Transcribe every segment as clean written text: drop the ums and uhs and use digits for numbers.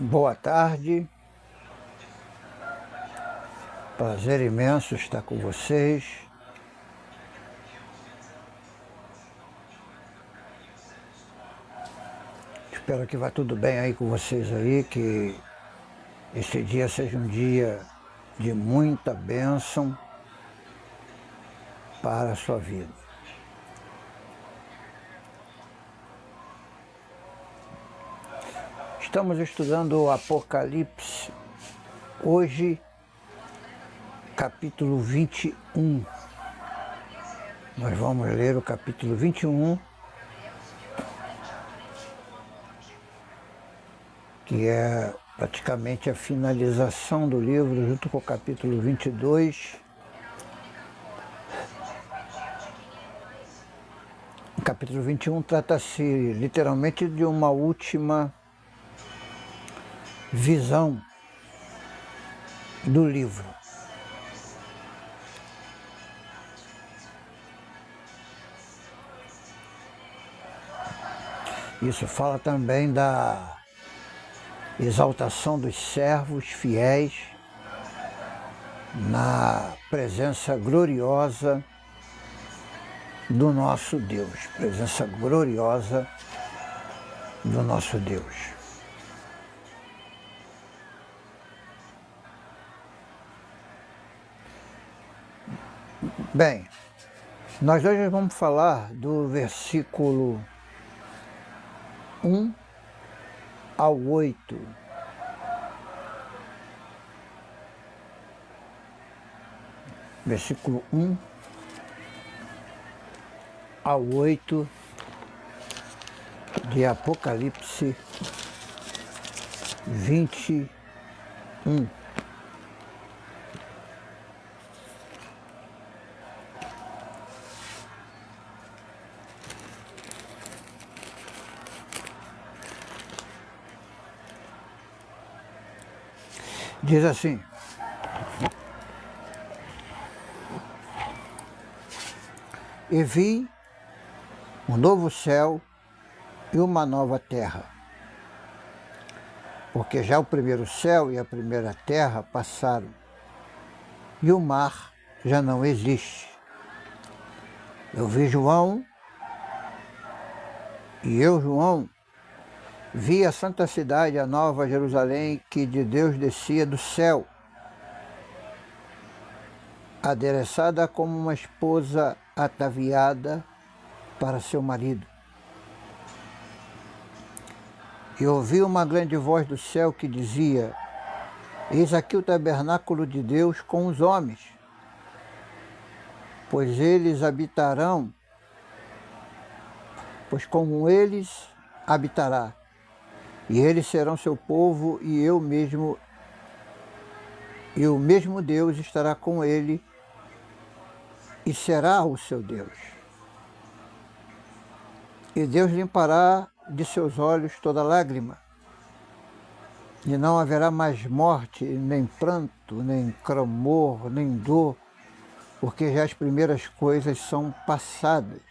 Boa tarde, prazer imenso estar com vocês. Espero que vá tudo bem aí com vocês aí, que este dia seja um dia de muita bênção para a sua vida. Estamos estudando o Apocalipse, hoje capítulo 21. Nós vamos ler o capítulo 21, que é praticamente a finalização do livro, junto com o capítulo 22. O capítulo 21 trata-se literalmente de uma última visão do livro. Isso fala também da exaltação dos servos fiéis na presença gloriosa do nosso Deus, presença gloriosa do nosso Deus. Bem, nós hoje vamos falar do versículo 1 ao 8. Versículo 1 ao 8 de Apocalipse 21. Diz assim: e vi um novo céu e uma nova terra, porque já o primeiro céu e a primeira terra passaram, e o mar já não existe. Eu vi João, vi a santa cidade, a nova Jerusalém, que de Deus descia do céu, adereçada como uma esposa ataviada para seu marido. E ouvi uma grande voz do céu que dizia: eis aqui o tabernáculo de Deus com os homens, pois com eles habitará, e eles serão seu povo, e o mesmo Deus estará com ele, e será o seu Deus. E Deus limpará de seus olhos toda lágrima, e não haverá mais morte, nem pranto, nem clamor, nem dor, porque já as primeiras coisas são passadas.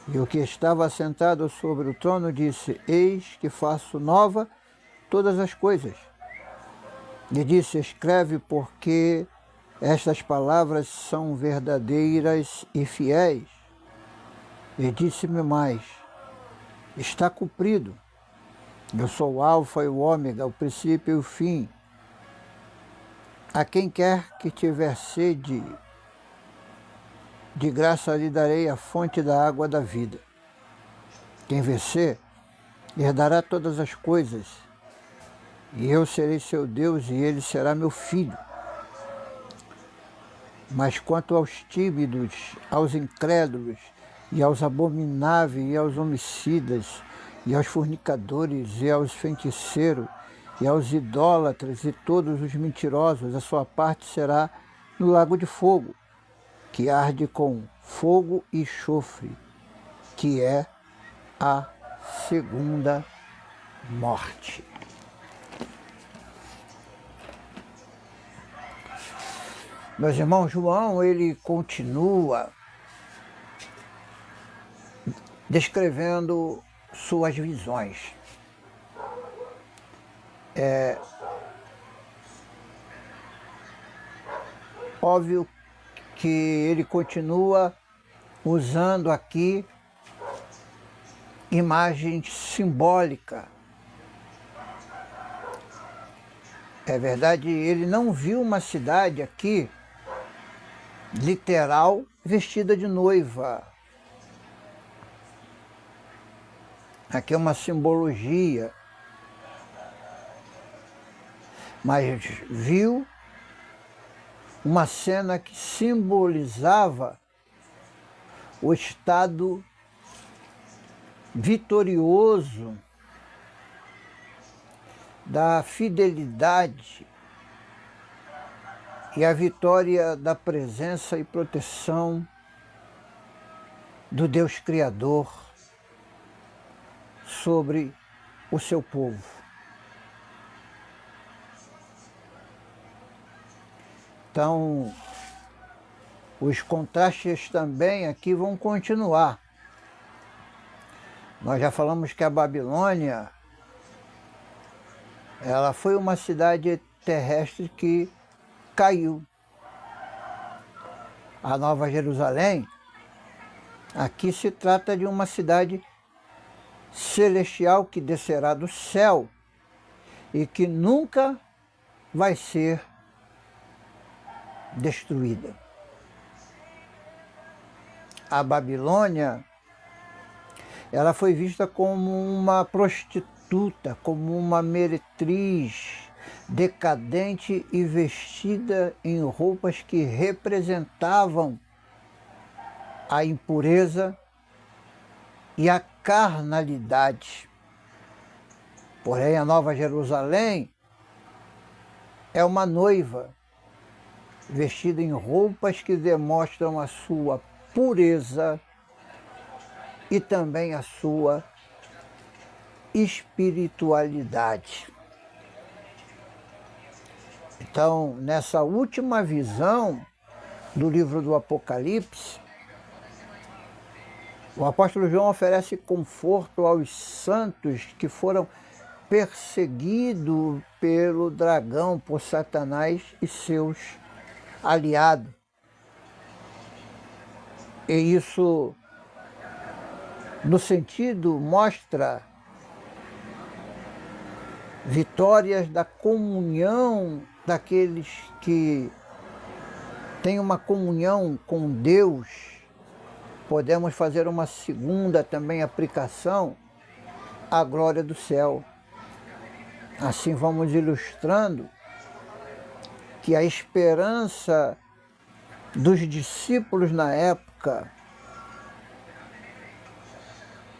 E o que estava sentado sobre o trono disse: eis que faço nova todas as coisas. E disse: escreve, porque estas palavras são verdadeiras e fiéis. E disse-me mais: está cumprido. Eu sou o Alfa e o Ômega, o princípio e o fim. A quem quer que tiver sede, de graça lhe darei a fonte da água da vida. Quem vencer, herdará todas as coisas, e eu serei seu Deus, e ele será meu filho. Mas quanto aos tímidos, aos incrédulos, e aos abomináveis, e aos homicidas, e aos fornicadores, e aos feiticeiros, e aos idólatras, e todos os mentirosos, a sua parte será no lago de fogo, que arde com fogo e enxofre, que é a segunda morte. Meus irmãos, João, ele continua descrevendo suas visões. Óbvio que ele continua usando aqui imagem simbólica. É verdade, ele não viu uma cidade aqui literal vestida de noiva. Aqui é uma simbologia, mas viu uma cena que simbolizava o estado vitorioso da fidelidade e a vitória da presença e proteção do Deus Criador sobre o seu povo. Então, os contrastes também aqui vão continuar. Nós já falamos que a Babilônia, ela foi uma cidade terrestre que caiu. A Nova Jerusalém, aqui se trata de uma cidade celestial que descerá do céu e que nunca vai ser destruída. A Babilônia, ela foi vista como uma prostituta, como uma meretriz, decadente e vestida em roupas que representavam a impureza e a carnalidade. Porém, a Nova Jerusalém é uma noiva vestida em roupas que demonstram a sua pureza e também a sua espiritualidade. Então, nessa última visão do livro do Apocalipse, o apóstolo João oferece conforto aos santos que foram perseguidos pelo dragão, por Satanás e seus aliados. E isso, no sentido, mostra vitórias da comunhão daqueles que têm uma comunhão com Deus. Podemos fazer uma segunda também aplicação à glória do céu. Assim vamos ilustrando que a esperança dos discípulos na época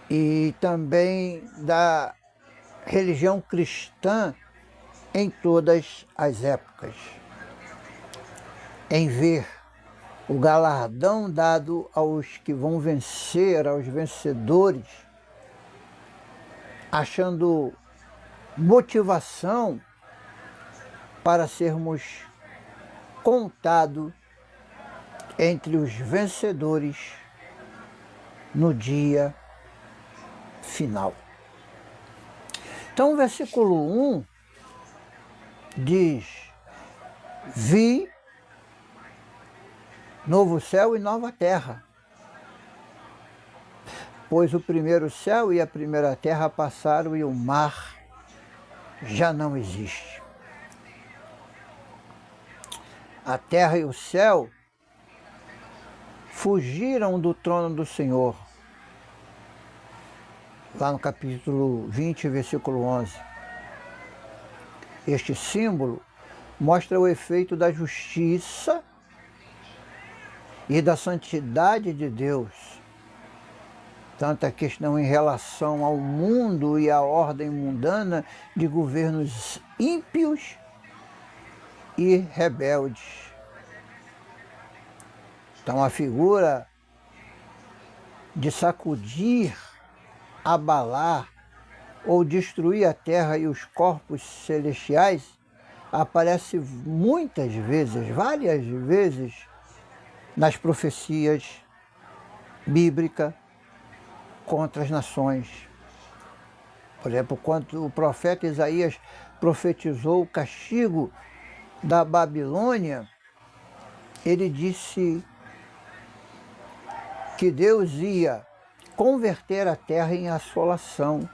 e também da religião cristã em todas as épocas, em ver o galardão dado aos que vão vencer, aos vencedores, achando motivação para sermos contados entre os vencedores no dia final. Então o versículo 1 diz: vi novo céu e nova terra, pois o primeiro céu e a primeira terra passaram e o mar já não existe. A terra e o céu fugiram do trono do Senhor. Lá no capítulo 20, versículo 11. Este símbolo mostra o efeito da justiça e da santidade de Deus. Tanto a questão em relação ao mundo e à ordem mundana de governos ímpios e rebeldes. Então a figura de sacudir, abalar ou destruir a terra e os corpos celestiais aparece muitas vezes, várias vezes, nas profecias bíblicas contra as nações. Por exemplo, quando o profeta Isaías profetizou o castigo da Babilônia, ele disse que Deus ia converter a terra em assolação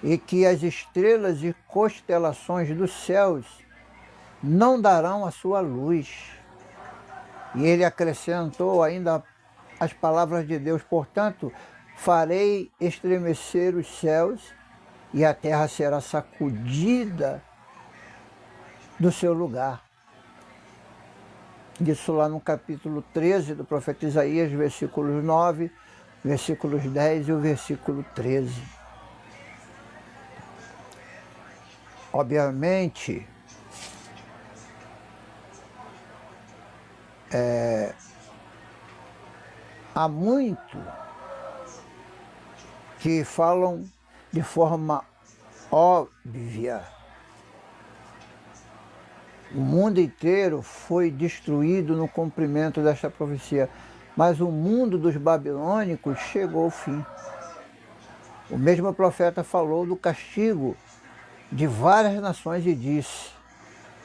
e que as estrelas e constelações dos céus não darão a sua luz. E ele acrescentou ainda as palavras de Deus: portanto, farei estremecer os céus e a terra será sacudida do seu lugar. Isso lá no capítulo 13 do profeta Isaías, versículos 9, versículos 10 e o versículo 13. Obviamente, há muito que falam de forma óbvia. O mundo inteiro foi destruído no cumprimento desta profecia, mas o mundo dos babilônicos chegou ao fim. O mesmo profeta falou do castigo de várias nações e disse,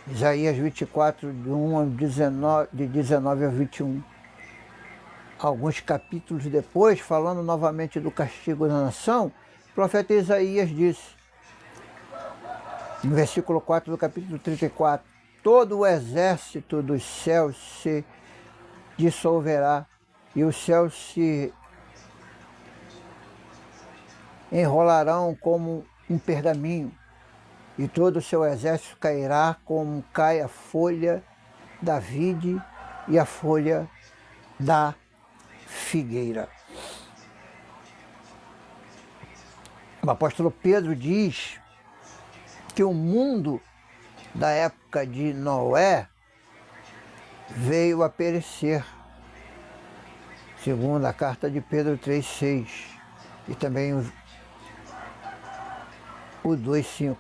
Isaías 24, de 19 a 21. Alguns capítulos depois, falando novamente do castigo da nação, o profeta Isaías disse, no versículo 4 do capítulo 34, todo o exército dos céus se dissolverá e os céus se enrolarão como um pergaminho e todo o seu exército cairá como cai a folha da vide e a folha da figueira. O apóstolo Pedro diz que o mundo da época de Noé veio a perecer, segundo a carta de Pedro 3,6 e também o 2,5.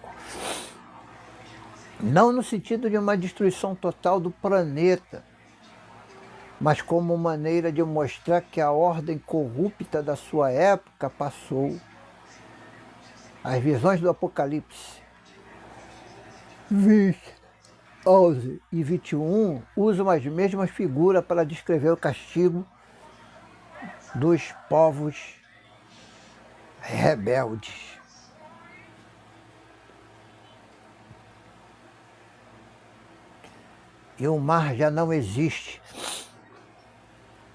Não no sentido de uma destruição total do planeta, mas como maneira de mostrar que a ordem corrupta da sua época passou. As visões do Apocalipse 20, 11 e 21 usam as mesmas figuras para descrever o castigo dos povos rebeldes. E o mar já não existe.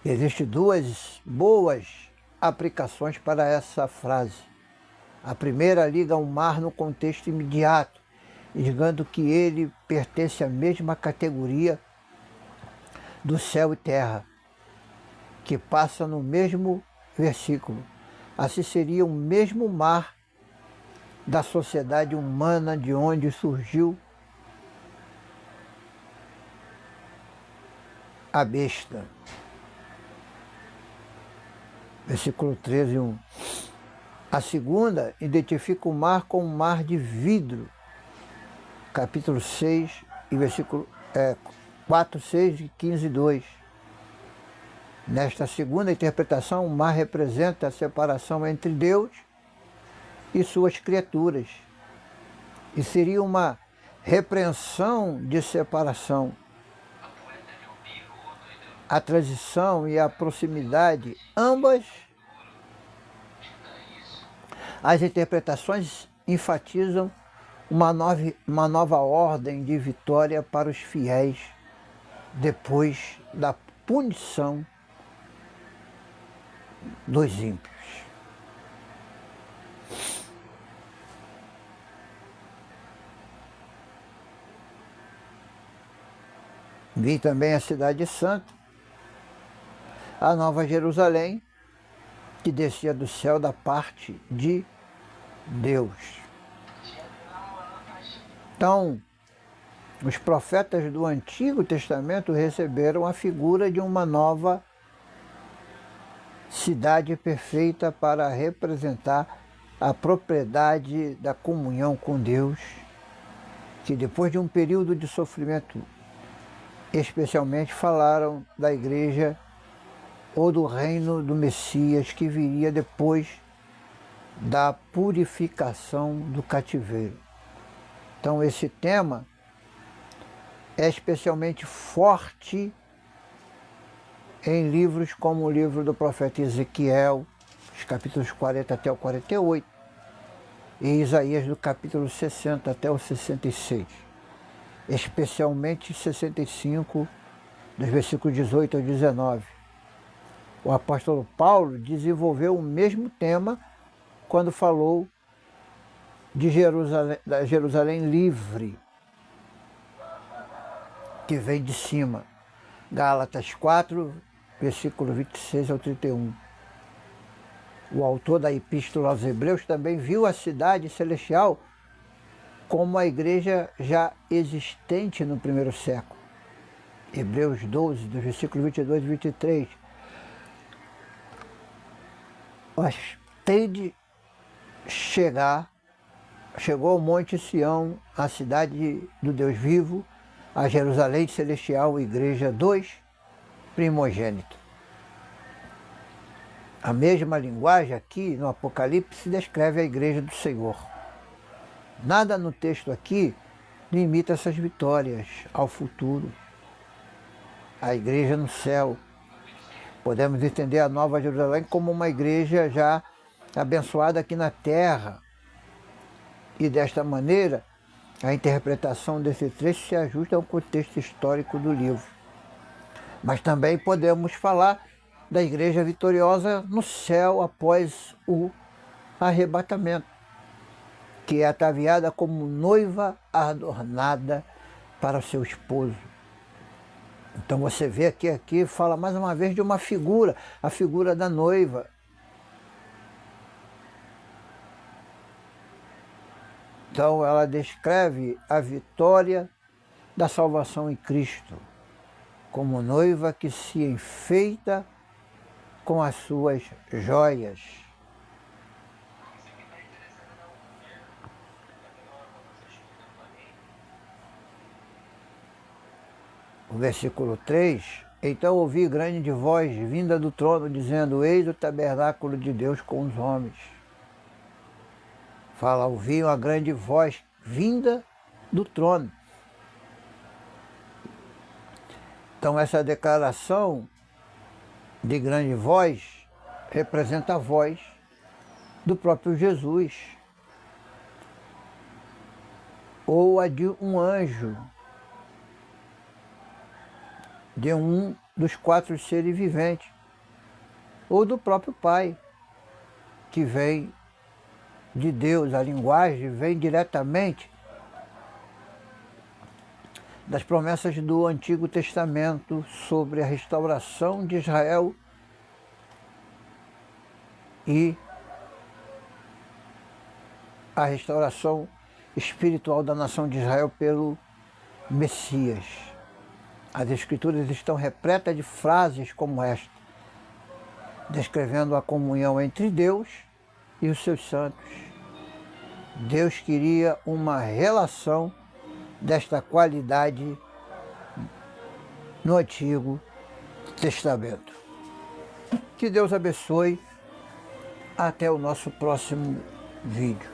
Existem duas boas aplicações para essa frase. A primeira liga o mar no contexto imediato, indicando que ele pertence à mesma categoria do céu e terra, que passa no mesmo versículo. Assim seria o mesmo mar da sociedade humana de onde surgiu a besta. Versículo 13, 1. A segunda identifica o mar como um mar de vidro. Capítulo 6, e versículo 4, 6 e 15, 2. Nesta segunda interpretação, o mar representa a separação entre Deus e suas criaturas. E seria uma repreensão de separação. A transição e a proximidade, ambas as interpretações enfatizam uma nova ordem de vitória para os fiéis depois da punição dos ímpios. Vi também a cidade santa, a Nova Jerusalém, que descia do céu da parte de Deus. Então, os profetas do Antigo Testamento receberam a figura de uma nova cidade perfeita para representar a propriedade da comunhão com Deus, que depois de um período de sofrimento, especialmente falaram da igreja ou do reino do Messias que viria depois da purificação do cativeiro. Então esse tema é especialmente forte em livros como o livro do profeta Ezequiel, os capítulos 40 até o 48, e Isaías do capítulo 60 até o 66, especialmente 65, dos versículos 18 ao 19. O apóstolo Paulo desenvolveu o mesmo tema quando falou de da Jerusalém livre, que vem de cima. Gálatas 4, versículo 26 ao 31. O autor da Epístola aos Hebreus também viu a cidade celestial como a igreja já existente no primeiro século. Hebreus 12, do versículo 22 e 23. Mas tem de chegou ao Monte Sião, a cidade do Deus vivo, a Jerusalém celestial, igreja 2, primogênito. A mesma linguagem aqui no Apocalipse descreve a igreja do Senhor. Nada no texto aqui limita essas vitórias ao futuro. A igreja no céu. Podemos entender a Nova Jerusalém como uma igreja já abençoada aqui na terra. E desta maneira, a interpretação desse trecho se ajusta ao contexto histórico do livro. Mas também podemos falar da igreja vitoriosa no céu após o arrebatamento, que é ataviada como noiva adornada para o seu esposo. Então você vê aqui fala mais uma vez de uma figura, a figura da noiva. Então ela descreve a vitória da salvação em Cristo, como noiva que se enfeita com as suas joias. O versículo 3, então ouvi grande voz vinda do trono, dizendo, eis o tabernáculo de Deus com os homens. Fala, ouvi uma grande voz vinda do trono. Então essa declaração de grande voz representa a voz do próprio Jesus, ou a de um anjo, de um dos 4 seres viventes, ou do próprio Pai, que vem de Deus. A linguagem vem diretamente das promessas do Antigo Testamento sobre a restauração de Israel e a restauração espiritual da nação de Israel pelo Messias. As Escrituras estão repletas de frases como esta, descrevendo a comunhão entre Deus e os seus santos. Deus queria uma relação desta qualidade no Antigo Testamento. Que Deus abençoe. Até o nosso próximo vídeo.